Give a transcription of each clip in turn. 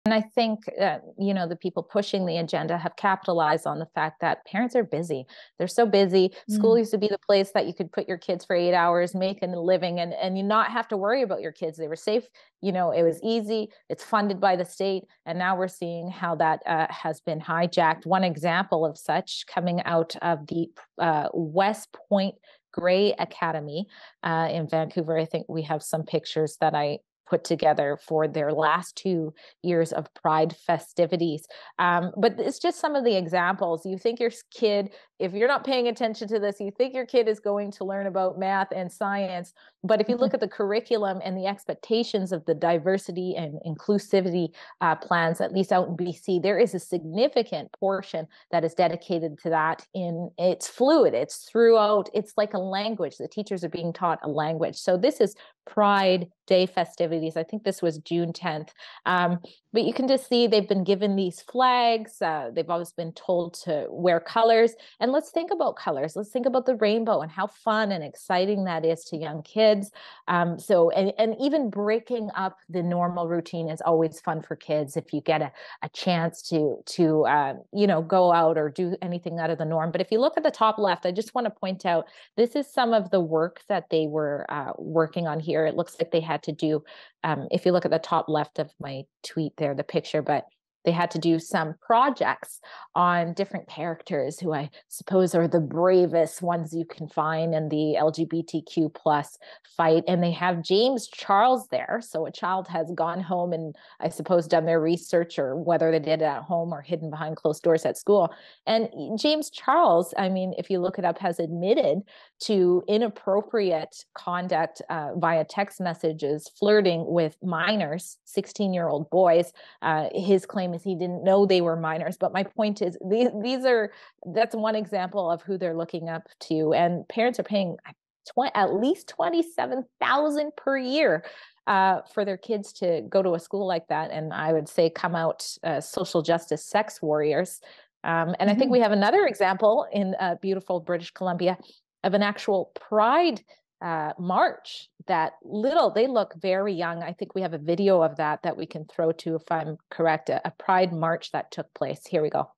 And I think, the people pushing the agenda have capitalized on the fact that parents are busy. They're so busy. School used to be the place that you could put your kids for 8 hours, make a living, and you not have to worry about your kids. They were safe. It was easy. It's funded by the state. And now we're seeing how that has been hijacked. One example of such coming out of the West Point Grey Academy in Vancouver. I think we have some pictures that I put together for their last 2 years of Pride festivities. But it's just some of the examples. You think your kid, if you're not paying attention to this, you think your kid is going to learn about math and science. But if you look at the curriculum and the expectations of the diversity and inclusivity plans, at least out in BC, there is a significant portion that is dedicated to that. It's fluid, it's throughout, it's like a language. The teachers are being taught a language. So this is Pride Day festivities. I think this was June 10th. But you can just see they've been given these flags. They've always been told to wear colors. And let's think about colors. Let's think about the rainbow and how fun and exciting that is to young kids. And even breaking up the normal routine is always fun for kids if you get a chance to go out or do anything out of the norm. But if you look at the top left, I just want to point out, this is some of the work that they were working on here. It looks like they had to do, if you look at the top left of my tweet there, the picture, but they had to do some projects on different characters who I suppose are the bravest ones you can find in the LGBTQ plus fight. And they have James Charles there. So a child has gone home and I suppose done their research, or whether they did it at home or hidden behind closed doors at school. And James Charles, I mean, if you look it up, has admitted to inappropriate conduct via text messages, flirting with minors, 16-year-old boys. His claim is he didn't know they were minors. But my point is, that's one example of who they're looking up to. And parents are paying at least $27,000 per year for their kids to go to a school like that. And I would say come out social justice sex warriors. And I think we have another example in beautiful British Columbia of an actual Pride march they look very young. I think we have a video of that we can throw to, if I'm correct, a Pride march that took place. Here we go.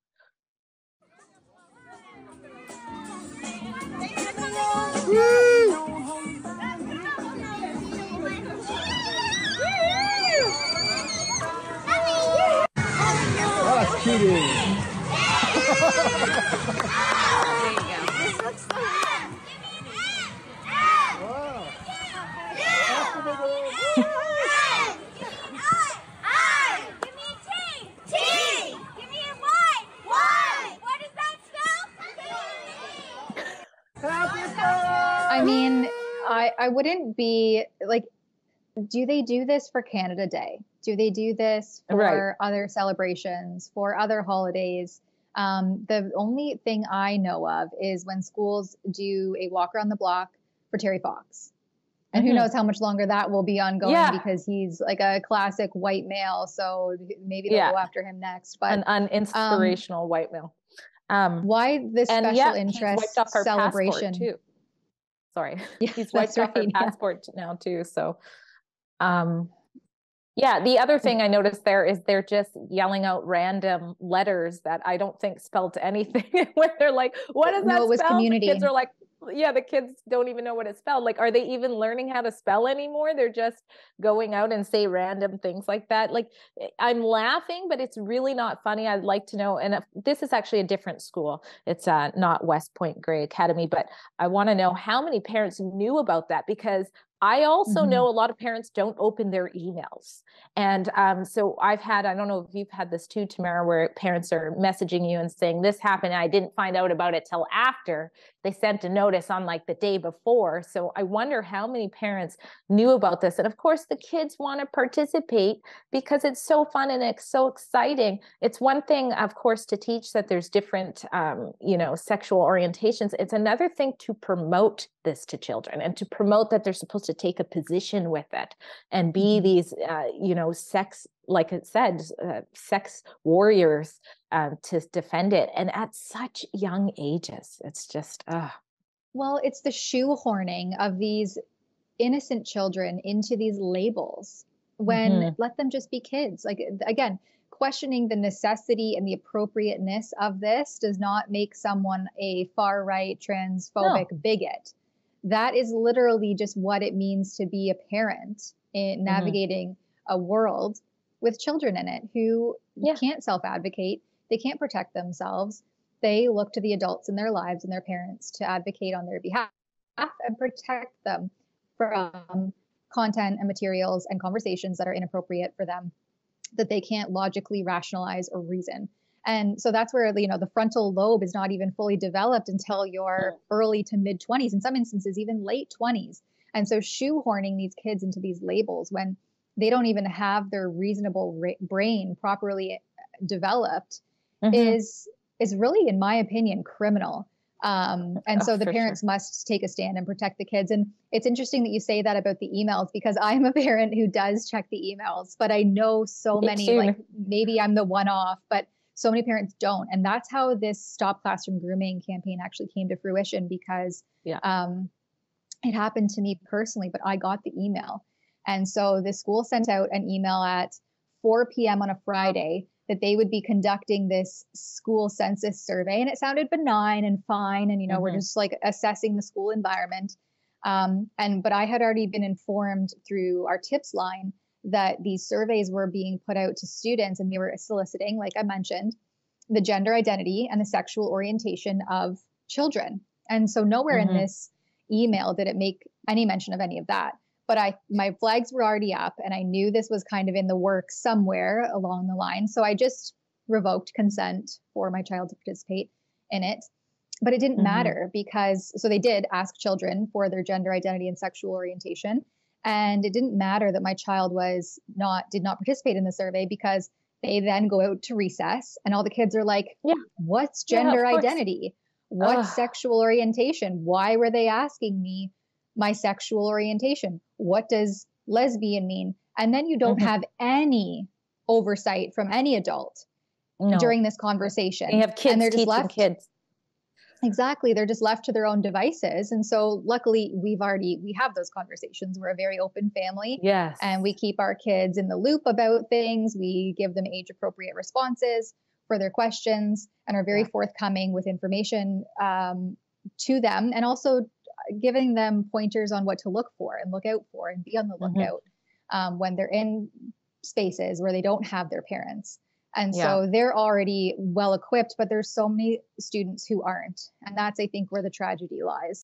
Oh, that's cute. There you go. This looks so good. I mean, I wouldn't be like, do they do this for Canada Day? Do they do this for other celebrations, for other holidays? The only thing I know of is when schools do a walk around the block for Terry Fox. And who knows how much longer that will be ongoing, because he's like a classic white male. So maybe they'll go after him next. But an inspirational white male. Why this special interest celebration too? Sorry, he's wiped off her passport now too. So, the other thing I noticed there is they're just yelling out random letters that I don't think spelled anything. When they're like, "What does that spell?" It was community. The kids are like, the kids don't even know what it spelled. Like, are they even learning how to spell anymore? They're just going out and say random things like that. Like, I'm laughing, but it's really not funny. I'd like to know. And this is actually a different school. It's not West Point Grey Academy, but I want to know how many parents knew about that, because I also know a lot of parents don't open their emails. And so I don't know if you've had this too, Tamara, where parents are messaging you and saying, this happened, and I didn't find out about it till after they sent a notice on like the day before. So I wonder how many parents knew about this. And of course, the kids want to participate because it's so fun and it's so exciting. It's one thing, of course, to teach that there's different, sexual orientations. It's another thing to promote this to children and to promote that they're supposed to take a position with it and be these, sex, like it said, sex warriors to defend it. And at such young ages, it's just, Well, it's the shoehorning of these innocent children into these labels when let them just be kids. Like, again, questioning the necessity and the appropriateness of this does not make someone a far right transphobic bigot. That is literally just what it means to be a parent in navigating a world with children in it who can't self-advocate. They can't protect themselves. They look to the adults in their lives and their parents to advocate on their behalf and protect them from content and materials and conversations that are inappropriate for them, that they can't logically rationalize or reason. And so that's where, you know, the frontal lobe is not even fully developed until your early to mid 20s, in some instances, even late 20s. And so shoehorning these kids into these labels when they don't even have their reasonable brain properly developed is really, in my opinion, criminal. And so the parents must take a stand and protect the kids. And it's interesting that you say that about the emails, because I'm a parent who does check the emails, but I know so many, like maybe I'm the one-off, but so many parents don't. And that's how this Stop Classroom Grooming campaign actually came to fruition, because it happened to me personally, but I got the email. And so the school sent out an email at 4 p.m. on a Friday that they would be conducting this school census survey. And it sounded benign and fine. And, you know, we're just like assessing the school environment. But I had already been informed through our tips line that these surveys were being put out to students, and they were soliciting, like I mentioned, the gender identity and the sexual orientation of children. And so nowhere in this email did it make any mention of any of that. But my flags were already up, and I knew this was kind of in the works somewhere along the line. So I just revoked consent for my child to participate in it. But it didn't matter, because so they did ask children for their gender identity and sexual orientation. And it didn't matter that my child did not participate in the survey, because they then go out to recess and all the kids are like, what's gender identity? What's sexual orientation? Why were they asking me my sexual orientation? What does lesbian mean? And then you don't have any oversight from any adult during this conversation. You have kids and they're just left. Kids. Exactly. They're just left to their own devices. And so luckily we have those conversations. We're a very open family. Yes. And we keep our kids in the loop about things. We give them age appropriate responses for their questions and are very forthcoming with information to them, and also giving them pointers on what to look for and look out for and be on the lookout when they're in spaces where they don't have their parents. And so they're already well equipped, but there's so many students who aren't. And that's, I think, where the tragedy lies.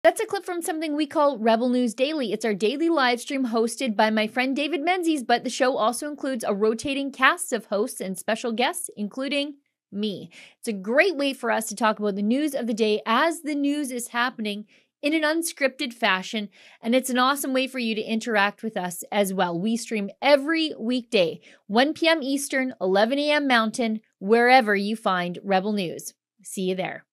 That's a clip from something we call Rebel News Daily. It's our daily live stream hosted by my friend David Menzies, but the show also includes a rotating cast of hosts and special guests, including me. It's a great way for us to talk about the news of the day as the news is happening in an unscripted fashion, and it's an awesome way for you to interact with us as well. We stream every weekday, 1 p.m. Eastern, 11 a.m. Mountain, wherever you find Rebel News. See you there.